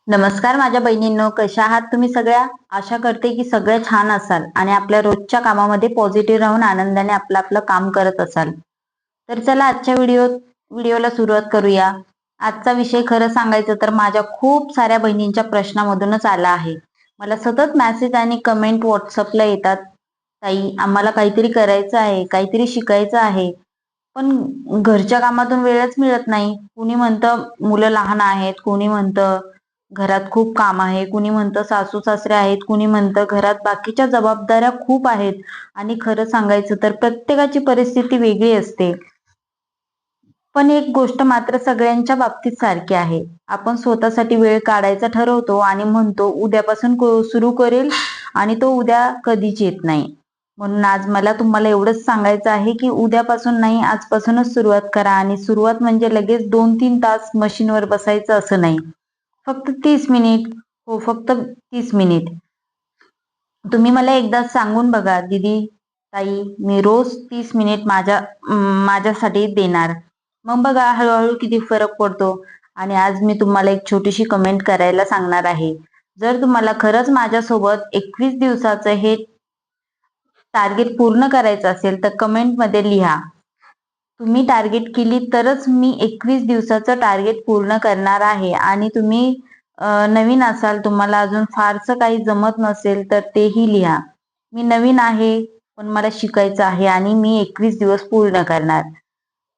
नमस्कार माझ्या बहिणींनो, कशा आहात तुम्ही सगळ्या? आशा करते की सगळे छान असाल आणि आपल्या रोजच्या कामामध्ये पॉझिटिव्ह राहून आनंदाने आपलं आपलं काम करत असाल. तर चला आजच्या व्हिडिओला सुरुवात करूया. आजचा विषय खरं सांगायचं तर माझ्या खूप साऱ्या बहिणींच्या प्रश्नामधूनच आला आहे. मला सतत मेसेज आणि कमेंट व्हॉट्सअपला येतात, ताई आम्हाला काहीतरी करायचं आहे, काहीतरी शिकायचं आहे, पण घरच्या कामातून वेळच मिळत नाही. कुणी म्हणतं मुलं लहान आहेत, कुणी म्हणतं घरात खूप काम आहे, कुणी म्हणतं सासू सासरे आहेत, कुणी म्हणतं घरात बाकीच्या जबाबदाऱ्या खूप आहेत. आणि खरं सांगायचं तर प्रत्येकाची परिस्थिती वेगळी असते. पण एक गोष्ट मात्र सगळ्यांच्या बाबतीत सारखी आहे, आपण स्वतःसाठी वेळ काढायचा ठरवतो आणि म्हणतो उद्यापासून सुरू करेल, आणि तो उद्या कधीच येत नाही. म्हणून आज मला तुम्हाला एवढंच सांगायचं आहे की उद्यापासून नाही, आजपासूनच सुरुवात करा. आणि सुरुवात म्हणजे लगेच 2-3 तास मशीनवर बसायचं असं नाही. फक्त 30 मिनिट. हो, फक्त 30 मिनिट. तुम्ही मला एकदा सांगून बघा, दीदी, ताई, मी रोज 30 मिनिट माझ्यासाठी देणार. मग बघा हळूहळू किती फरक पडतो. आणि आज मी तुम्हाला एक छोटीशी कमेंट करायला सांगणार आहे. जर तुम्हाला खरंच माझ्यासोबत 21 दिवसाचं हे टार्गेट पूर्ण करायचं असेल तर कमेंटमध्ये लिहा, तुम्ही टार्गेट केली तरच मी 21 दिवसाचं टार्गेट पूर्ण करणार आहे. आणि तुम्ही नवीन असाल, तुम्हाला अजून फारसं काही जमत नसेल तर तेही लिहा, मी नवीन आहे पण मला शिकायचं आहे आणि मी 21 दिवस पूर्ण करणार.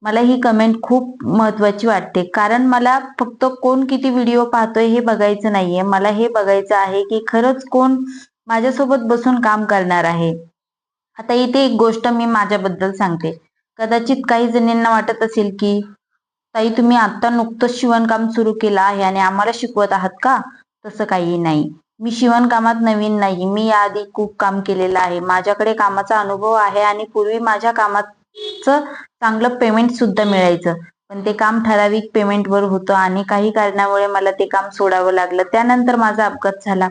मला ही कमेंट खूप महत्वाची वाटते, कारण मला फक्त कोण किती व्हिडिओ पाहतोय हे बघायचं नाहीये. मला हे बघायचं आहे की खरंच कोण माझ्यासोबत बसून काम करणार आहे. आता इथे एक गोष्ट मी माझ्याबद्दल सांगते. कदाचित काही जणींना वाटत असेल की ताई तुम्ही आता नुकतंच शिवणकाम सुरू केलं आहे आणि आम्हाला शिकवत आहात का? तसं काही नाही. मी शिवणकामात नवीन नाही, मी याआधी खूप काम केलेलं आहे. माझ्याकडे कामाचा अनुभव आहे आणि पूर्वी माझ्या कामाचं चांगलं पेमेंट सुद्धा मिळायचं. पण ते काम ठराविक पेमेंटवर होतं आणि काही कारणामुळे मला ते काम सोडावं लागलं. त्यानंतर माझा अपघात झाला,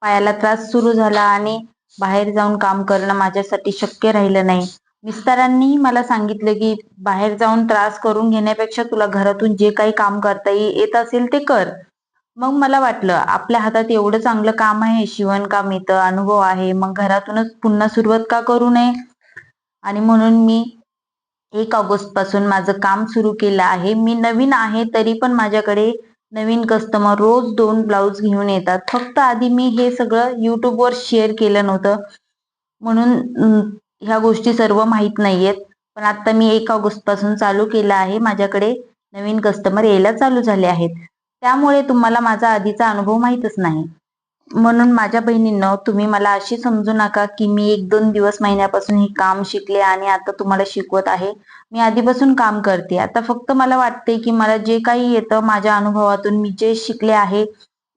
पायाला त्रास सुरू झाला आणि बाहेर जाऊन काम करणं माझ्यासाठी शक्य राहिलं नाही. मिस्टरांनीही मला सांगितलं की बाहेर जाऊन त्रास करून घेण्यापेक्षा तुला घरातून जे काही काम करता येत असेल ते कर. मग मला वाटलं आपल्या हातात एवढं चांगलं काम आहे, शिवणकाम येतं, अनुभव आहे, मग घरातूनच पुन्हा सुरुवात का करू नये. आणि म्हणून मी 1 ऑगस्ट पासून माझं काम सुरू केलं आहे. मी नवीन आहे तरी पण माझ्याकडे नवीन कस्टमर रोज 2 ब्लाऊज घेऊन येतात. फक्त आधी मी हे सगळं युट्यूबवर शेअर केलं नव्हतं, म्हणून ह्या गोष्टी सर्व माहीत नाहीयेत. पण आता मी 1 ऑगस्ट पासून चालू केलं आहे. माझ्याकडे नवीन कस्टमर यायला चालू झाले आहेत. त्यामुळे तुम्हाला माझा आधीचा अनुभव माहीतच नाही. म्हणून माझ्या बहिणींनो, तुम्ही मला अशी समजू नका की मी 1-2 दिवस महिन्यापासून हे काम शिकले आणि आता तुम्हाला शिकवत आहे. मी आधीपासून काम करते. आता फक्त मला वाटते की मला जे काही येतं माझ्या अनुभवातून मी जे शिकले आहे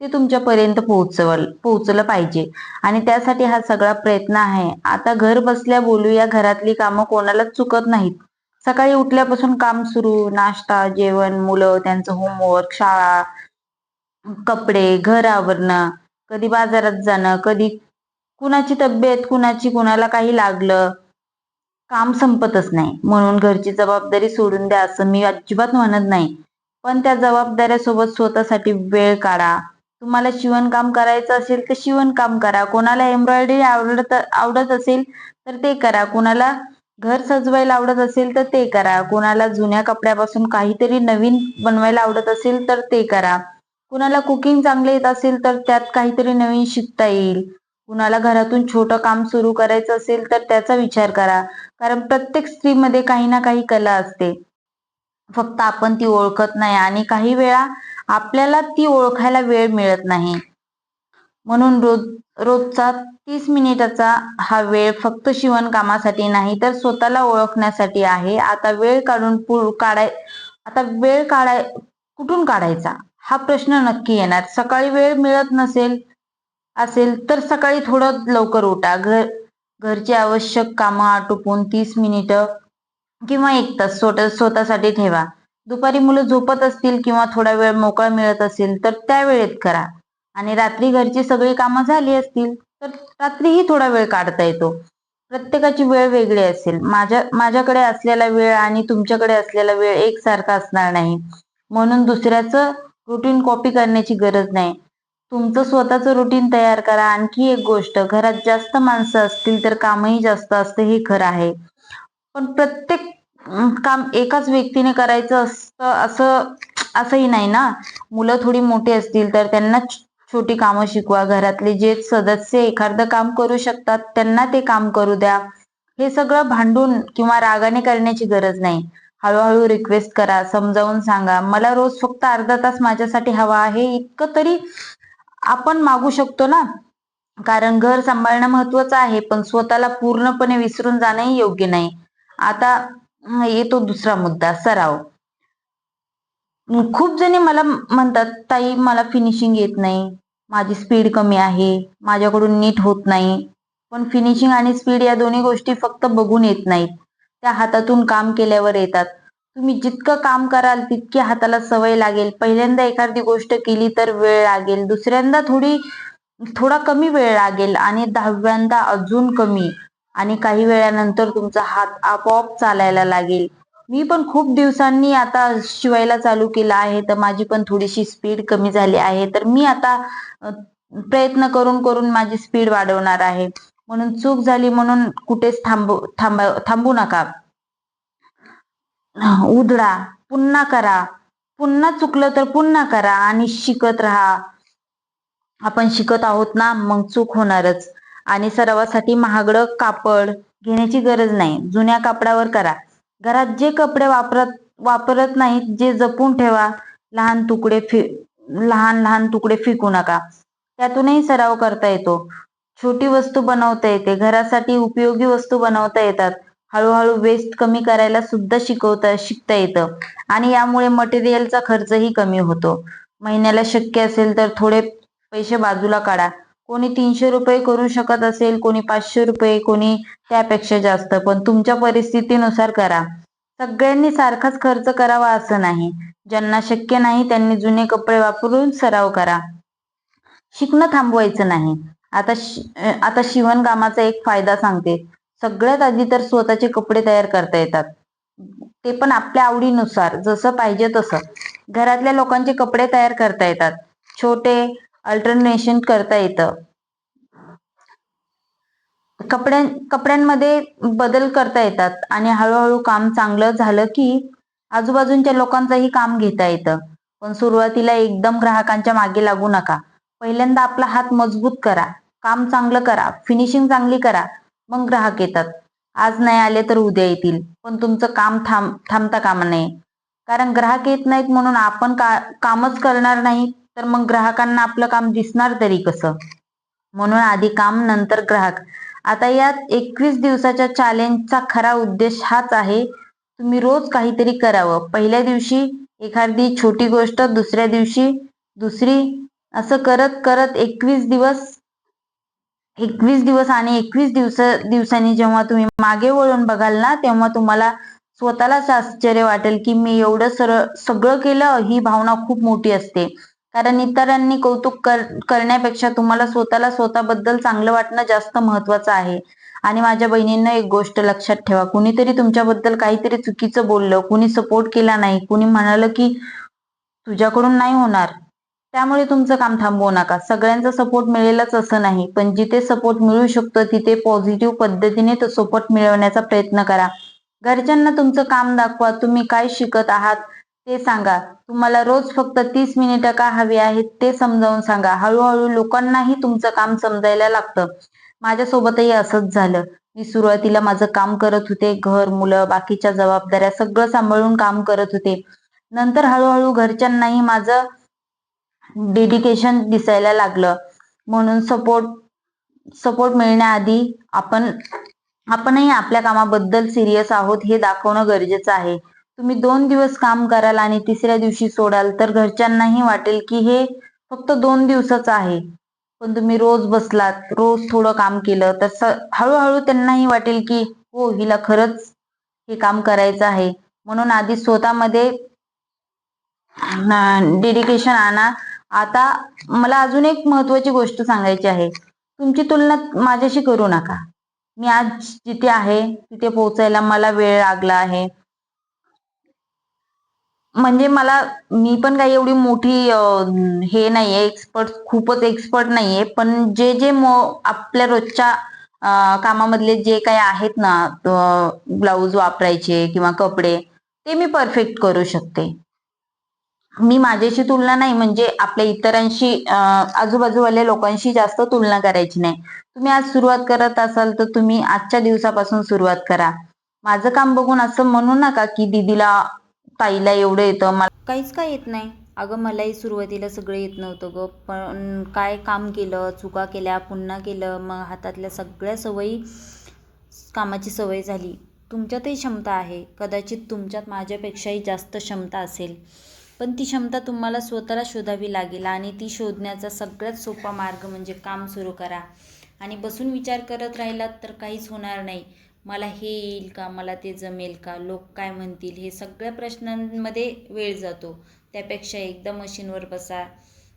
ते तुमच्यापर्यंत पोहोचलं पाहिजे. आणि त्यासाठी हा सगळा प्रयत्न आहे. आता घर बसल्या बोलूया, घरातली कामं कोणालाच चुकत नाहीत. सकाळी उठल्यापासून काम सुरू, नाश्ता, जेवण, मुलं, त्यांचं होमवर्क, शाळा, कपडे, घर आवरणं, कधी बाजारात जाणं, कधी कुणाची तब्येत, कुणाला काही लागलं, काम संपतच नाही. म्हणून घरची जबाबदारी सोडून द्या असं मी अजिबात म्हणत नाही, पण त्या जबाबदाऱ्यासोबत स्वतःसाठी वेळ काढा. तुम्हाला शिवणकाम करायचं असेल तर शिवणकाम करा, कोणाला एम्ब्रॉयडरी आवडत असेल तर ते करा, कोणाला घर सजवायला आवडत असेल तर ते करा, कोणाला जुन्या कपड्यापासून काहीतरी नवीन बनवायला आवडत असेल तर ते करा, कुणाला कुकिंग चांगलं येत असेल तर त्यात काहीतरी नवीन शिकता येईल, कुणाला घरातून छोटं काम सुरू करायचं असेल तर त्याचा विचार करा. कारण प्रत्येक स्त्रीमध्ये काही ना काही कला असते, फक्त आपण ती ओळखत नाही आणि काही वेळा आपल्याला ती ओळखायला वेळ मिळत नाही. म्हणून रोजचा 30 मिनिटाचा हा वेळ फक्त शिवणकामासाठी नाही तर स्वतःला ओळखण्यासाठी आहे. आता वेळ कुठून काढायचा हा प्रश्न नक्की येणार. सकाळी वेळ मिळत असेल तर सकाळी थोडं लवकर उठा. घरची आवश्यक कामं आटोपून 30 मिनिटं किंवा 1 तास स्वतःसाठी ठेवा. दुपारी मुलं झोपत असतील किंवा थोडा वेळ मोकळा मिळत असेल तर त्या वेळेत करा. आणि रात्री घरची सगळी कामं झाली असतील तर रात्रीही थोडा वेळ काढता येतो. प्रत्येकाची वेळ वेगळी असेल. माझ्याकडे असलेला वेळ आणि तुमच्याकडे असलेला वेळ एकसारखा असणार नाही, म्हणून दुसऱ्याचं रुटीन कॉपी करण्याची गरज नाही. तुमचं स्वतःचं रुटीन तयार करा. आणखी एक गोष्ट, घरात जास्त माणसं असतील तर कामही जास्त असतं, हे खरं आहे. पण प्रत्येक काम एकाच व्यक्तीने करायचं असतं असंही नाही ना. मुलं थोडी मोठी असतील तर त्यांना छोटी कामं शिकवा. घरातले जे सदस्य एखादं काम करू शकतात त्यांना ते काम करू द्या. हे सगळं भांडून किंवा रागाने करण्याची गरज नाही. हळूहळू रिक्वेस्ट करा, समजावून सांगा, मला रोज फक्त अर्धा तास माझ्यासाठी हवा आहे, इतकं तरी आपण मागू शकतो ना. कारण घर सांभाळणं महत्वाचं आहे, पण स्वतःला पूर्णपणे विसरून जाणंही योग्य नाही. आता येतो दुसरा मुद्दा, सराव. खूप जणी मला म्हणतात, ताई मला फिनिशिंग येत नाही, माझी स्पीड कमी आहे, माझ्याकडून नीट होत नाही. पण फिनिशिंग आणि स्पीड या दोन्ही गोष्टी फक्त बघून येत नाहीत, त्या हातातून काम केल्यावर येतात. तुम्ही जितकं काम कराल तितकी हाताला सवय लागेल. पहिल्यांदा एखादी गोष्ट केली तर वेळ लागेल, दुसऱ्यांदा थोडा कमी वेळ लागेल आणि 10व्यांदा अजून कमी, आणि काही वेळानंतर तुमचा हात आपोआप चालायला लागेल. मी पण खूप दिवसांनी आता शिवायला चालू केलं आहे, तर माझी पण थोडीशी स्पीड कमी झाली आहे. तर मी आता प्रयत्न करून करून माझी स्पीड वाढवणार आहे. म्हणून चूक झाली म्हणून कुठेच थांबू नका. उधळा, पुन्हा करा, पुन्हा चुकलं तर पुन्हा करा आणि शिकत राहा. आपण शिकत आहोत ना, मग चूक होणारच. आणि सरावासाठी महागडं कापड घेण्याची गरज नाही, जुन्या कापडावर करा. घरात जे कपडे वापरत नाहीत जे जपून ठेवा. लहान लहान तुकडे फेकू नका, त्यातूनही सराव करता येतो. छोटी वस्तू बनवता येते, घरासाठी उपयोगी वस्तू बनवता येतात. हळूहळू वेस्ट कमी करायला सुद्धा शिकता येतं, आणि यामुळे मटेरियलचा खर्चही कमी होतो. महिन्याला शक्य असेल तर थोडे पैसे बाजूला काढा. कोणी 300 रुपये करू शकत असेल, कोणी 500 रुपये, कोणी त्यापेक्षा जास्त, पण तुमच्या परिस्थितीनुसार करा. सगळ्यांनी सारखाच खर्च करावा असं नाही. ज्यांना शक्य नाही त्यांनी जुने कपडे वापरून सराव करा. शिकणं थांबवायचं नाही. आता शिवणकामाचा एक फायदा सांगते. सगळ्यात आधी तर स्वतःचे कपडे तयार करता येतात, ते पण आपल्या आवडीनुसार, जसं पाहिजे तसं. घरातल्या लोकांचे कपडे तयार करता येतात, छोटे अल्टरनेशन करता येतं. कपड्यांमध्ये बदल करता येतात, आणि हळूहळू काम चांगलं झालं की आजूबाजूच्या लोकांचंही काम घेता येतं. पण सुरुवातीला एकदम ग्राहकांच्या मागे लागू नका. पहिल्यांदा आपला हात मजबूत करा, काम चांगलं करा, फिनिशिंग चांगली करा, मग ग्राहक येतात. आज नाही आले तर उद्या येतील, पण तुमचं काम थांबता कामा नये. कारण ग्राहक येत नाहीत म्हणून आपण कामच करणार नाही, तर मग ग्राहकांना आपलं काम दिसणार तरी कसं? म्हणून आधी काम नंतर ग्राहक. आता या 21 दिवसाच्या चॅलेंजचा खरा उद्देश हाच आहे, तुम्ही रोज काहीतरी करावं. पहिल्या दिवशी एखादी छोटी गोष्ट, दुसऱ्या दिवशी दुसरी, असं करत करत 21 दिवस आणि 21 दिवसांनी जेव्हा तुम्ही मागे वळून बघाल ना, तेव्हा तुम्हाला स्वतःलाच आश्चर्य वाटेल की मी एवढं सगळं केलं. ही भावना खूप मोठी असते, कारण इतरांनी कौतुक करण्यापेक्षा तुम्हाला स्वतःबद्दल चांगलं वाटणं जास्त महत्वाचं आहे. आणि माझ्या बहिणींना एक गोष्ट लक्षात ठेवा, कुणीतरी तुमच्याबद्दल काहीतरी चुकीचं बोललं, कुणी सपोर्ट केला नाही, कुणी म्हणालं की तुझ्याकडून नाही होणार, त्यामुळे तुमचं काम थांबवू नका. सगळ्यांचा सपोर्ट मिळेलच असं नाही, पण जिथे सपोर्ट मिळू शकतो तिथे पॉझिटिव्ह पद्धतीने तो सपोर्ट मिळवण्याचा प्रयत्न करा. घरच्यांना तुमचं काम दाखवा, तुम्ही काय शिकत आहात ते सांगा. तुम्हाला रोज फक्त 30 मिनिटं का हवी आहेत ते समजावून सांगा. हळूहळू लोकांनाही तुमचं काम समजायला लागतं. माझ्यासोबतही असंच झालं. मी सुरुवातीला माझं काम करत होते, घर, मुलं, बाकीच्या जबाबदाऱ्या सगळं सांभाळून काम करत होते. नंतर हळूहळू घरच्यांनाही माझं डेडिकेशन दिसायला लागलं. म्हणून सपोर्ट मिळण्याआधी आपणही आपल्या कामाबद्दल सिरियस आहोत हे दाखवणं गरजेचं आहे. तुम्ही 2 दिवस काम कराल आणि तिसऱ्या दिवशी सोडाल तर घरच्यांनाही वाटेल की हे फक्त 2 दिवसाचं आहे. पण तुम्ही रोज बसलात, रोज थोडं काम केलं तर हळूहळू त्यांनाही वाटेल की हो, हिला खरंच हे काम करायचं आहे. म्हणून आधी स्वतःमध्ये डेडिकेशन आणा. आता मला अजून एक महत्वाची गोष्ट सांगायची आहे. तुमची तुलना माझ्याशी करू नका. मी आज जिथे आहे तिथे पोहोचायला मला वेळ लागला आहे. म्हणजे मी पण काही एवढी मोठी हे नाहीये, खूपच एक्सपर्ट नाहीये, पण जे जे आपल्या रोजच्या कामामधले जे काही आहेत ना, ब्लाऊज वापरायचे किंवा कपडे, ते मी परफेक्ट करू शकते. मी माझ्याशी तुलना नाही, म्हणजे आपल्या इतरांशी आजूबाजूवाल्या लोकांशी जास्त तुलना करायची नाही. तुम्ही आज सुरुवात करत असाल तर तुम्ही आजच्या दिवसापासून सुरुवात करा. माझं काम बघून असं म्हणू नका की दीदीला, ताईला एवढं येतं, मला काहीच काय येत नाही. अगं मलाही सुरुवातीला सगळं येत नव्हतं ग, पण काय काम केलं, चुका केल्या, पुन्हा केलं, मग हातातल्या सगळ्या सवयी, कामाची सवय झाली. तुमच्यातही क्षमता आहे, कदाचित तुमच्यात माझ्यापेक्षाही जास्त क्षमता असेल, पण ती क्षमता तुम्हाला स्वतःला शोधावी लागेल आणि ती शोधण्याचा सगळ्यात सोपा मार्ग म्हणजे काम सुरू करा. आणि बसून विचार करत राहिलात तर काहीच होणार नाही. मला हे येईल का, मला ते जमेल का, लोक काय म्हणतील, हे सगळ्या प्रश्नांमध्ये वेळ जातो. त्यापेक्षा एकदा मशीनवर बसा,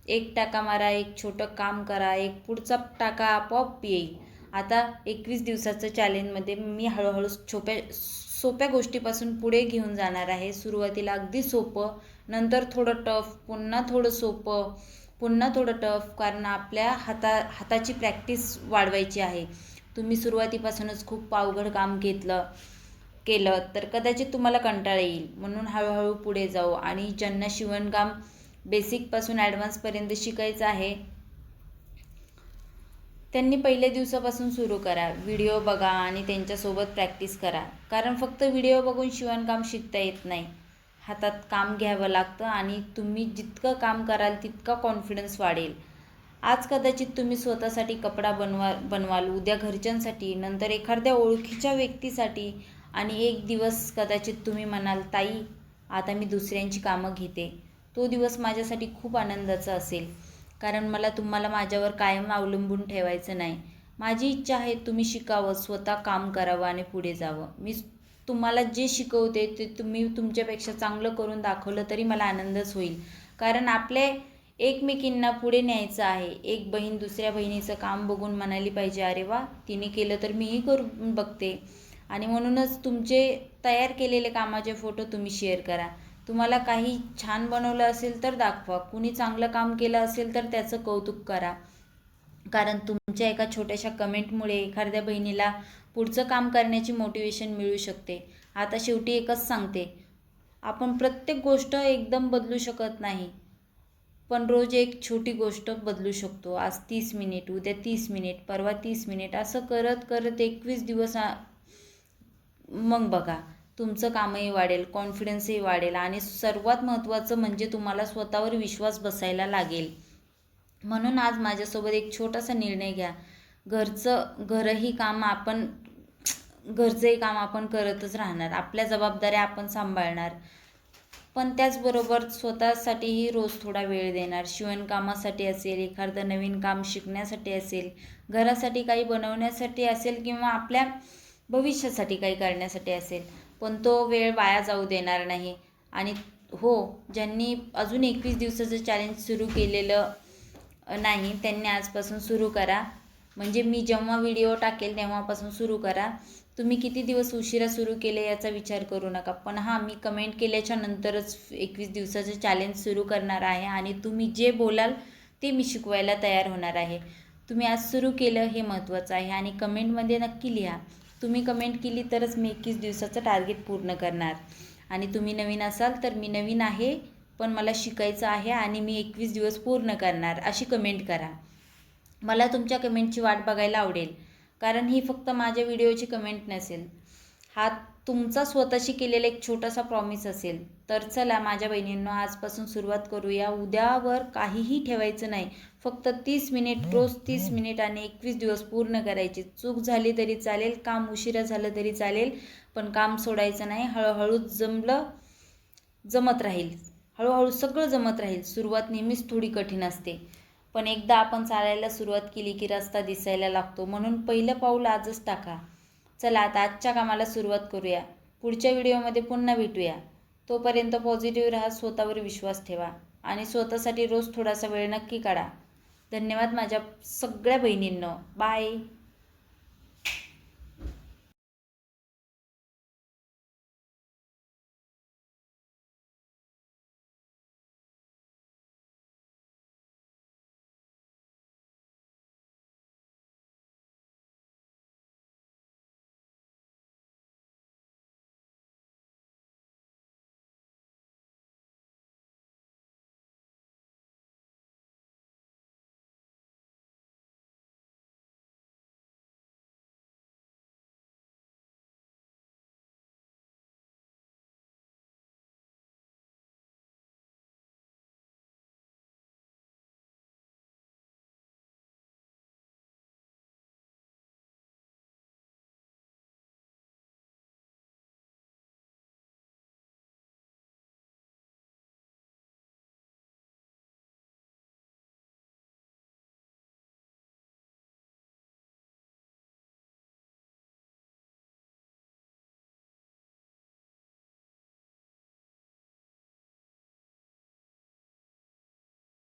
एक टाका मारा, एक छोटं काम करा, एक पुढचा टाका आपोआप येईल. आता 21 दिवसाचं चॅलेंजमध्ये मी हळूहळू सोप्या गोष्टीपासून पुढे घेऊन जाणार आहे. सुरुवातीला अगदी सोपं, नंतर थोडं टफ, पुन्हा थोडं सोपं, पुन्हा थोडं टफ, कारण आपल्या हाताची प्रॅक्टिस वाढवायची आहे. तुम्ही सुरुवातीपासूनच खूप अवघड काम केलं तर कदाचित तुम्हाला कंटाळा येईल. म्हणून हळूहळू पुढे जाऊ. आणि ज्यांना शिवणकाम बेसिकपासून ॲडव्हान्सपर्यंत शिकायचं आहे त्यांनी पहिल्या दिवसापासून सुरू करा. व्हिडिओ बघा आणि त्यांच्यासोबत प्रॅक्टिस करा, कारण फक्त व्हिडिओ बघून शिवणकाम शिकता येत नाही. हातात काम घ्यावं लागतं आणि तुम्ही जितकं काम कराल तितका कॉन्फिडन्स वाढेल. आज कदाचित तुम्ही स्वतःसाठी कपडा बनवाल, उद्या घरच्यांसाठी, नंतर एखाद्या ओळखीच्या व्यक्तीसाठी, आणि एक दिवस कदाचित तुम्ही म्हणाल, ताई आता मी दुसऱ्यांची कामं घेते. तो दिवस माझ्यासाठी खूप आनंदाचा असेल, कारण मला तुम्हाला माझ्यावर कायम अवलंबून ठेवायचं नाही. माझी इच्छा आहे तुम्ही शिकावं, स्वतः काम करावं आणि पुढे जावं. मी तुम्हाला जे शिकवते ते तुम्ही तुमच्यापेक्षा चांगलं करून दाखवलं तरी मला आनंदच होईल, कारण आपले एकमेकींना पुढे न्यायचं आहे. एक बहीण दुसऱ्या बहिणीचं काम बघून म्हणाली पाहिजे, अरे वा, तिने केलं तर मीही करून बघते. आणि म्हणूनच तुमचे तयार केलेले कामाचे फोटो तुम्ही शेअर करा. तुम्हाला काही छान बनवलं असेल तर दाखवा, कुणी चांगलं काम केलं असेल तर त्याचं कौतुक करा, कारण तुमच्या एका छोट्याशा कमेंटमुळे एखाद्या बहिणीला पुढचं काम करण्याची मोटिवेशन मिळू शकते. आता शेवटी एकच सांगते, आपण प्रत्येक गोष्ट एकदम बदलू शकत नाही, पण रोज एक छोटी गोष्ट बदलू शकतो. आज 30 मिनिट, उद्या 30 मिनिट, परवा 30 मिनिट, असं करत करत 21 दिवस मग बघा, तुमचं कामही वाढेल, कॉन्फिडन्सही वाढेल, आणि सर्वात महत्त्वाचं म्हणजे तुम्हाला स्वतःवर विश्वास बसायला लागेल. म्हणून आज माझ्यासोबत एक छोटासा निर्णय घ्या. घरचंही काम आपण करतच राहणार, आपल्या जबाबदाऱ्या आपण सांभाळणार, पण त्याचबरोबर स्वतःसाठीही रोज थोडा वेळ देणार. शिवणकामासाठी असेल, एखादं नवीन काम शिकण्यासाठी असेल, घरासाठी काही बनवण्यासाठी असेल, किंवा आपल्या भविष्यासाठी काही करण्यासाठी असेल, पण तो वेळ वाया जाऊ देणार नाही. आणि हो, ज्यांनी अजून 21 दिवसाचं चॅलेंज सुरू केलेलं नाही त्यांनी आजपासून सुरू करा. म्हणजे मी जेव्हा व्हिडिओ टाकेल तेव्हापासून सुरू करा. तुम्ही किती दिवस उशिरा सुरू केले याचा विचार करू नका, पण हां, मी कमेंट केल्याच्या नंतरच 21 दिवसाचं चॅलेंज सुरू करणार आहे, आणि तुम्ही जे बोलाल ते मी शिकवायला तयार होणार आहे. तुम्ही आज सुरू केलं हे महत्त्वाचं आहे, आणि कमेंटमध्ये नक्की लिहा. तुम्ही कमेंट केली तरच मी 21 दिवसाचं टार्गेट पूर्ण करणार. आणि तुम्ही नवीन असाल तर मी नवीन आहे, पण मला शिकायचं आहे आणि मी 21 दिवस पूर्ण करणार, अशी कमेंट करा. मला तुमच्या कमेंटची वाट बघायला आवडेल, कारण ही फक्त माझ्या व्हिडिओची कमेंट नसेल, हा तुमचा स्वतःशी केलेला एक छोटासा प्रॉमिस असेल. तर चला माझ्या बहिणींनो, आजपासून सुरुवात करूया. उद्यावर काहीही ठेवायचं नाही, फक्त 30 मिनिट, रोज 30 मिनिट, आणि 21 दिवस पूर्ण करायचे. चूक झाली तरी चालेल, काम उशिरा झालं तरी चालेल, पण काम सोडायचं नाही. हळूहळू जमत राहील, हळूहळू सगळं जमत राहील. सुरुवात नेहमीच थोडी कठीण असते, पण एकदा आपण चालायला सुरुवात केली की रस्ता दिसायला लागतो. म्हणून पहिलं पाऊल आजच टाका. चला आता आजच्या कामाला सुरुवात करूया. पुढच्या व्हिडिओमध्ये पुन्हा भेटूया. तोपर्यंत पॉझिटिव्ह राहा, स्वतःवर विश्वास ठेवा, आणि स्वतःसाठी रोज थोडासा वेळ नक्की काढा. धन्यवाद माझ्या सगळ्या बहिणींनो. बाय.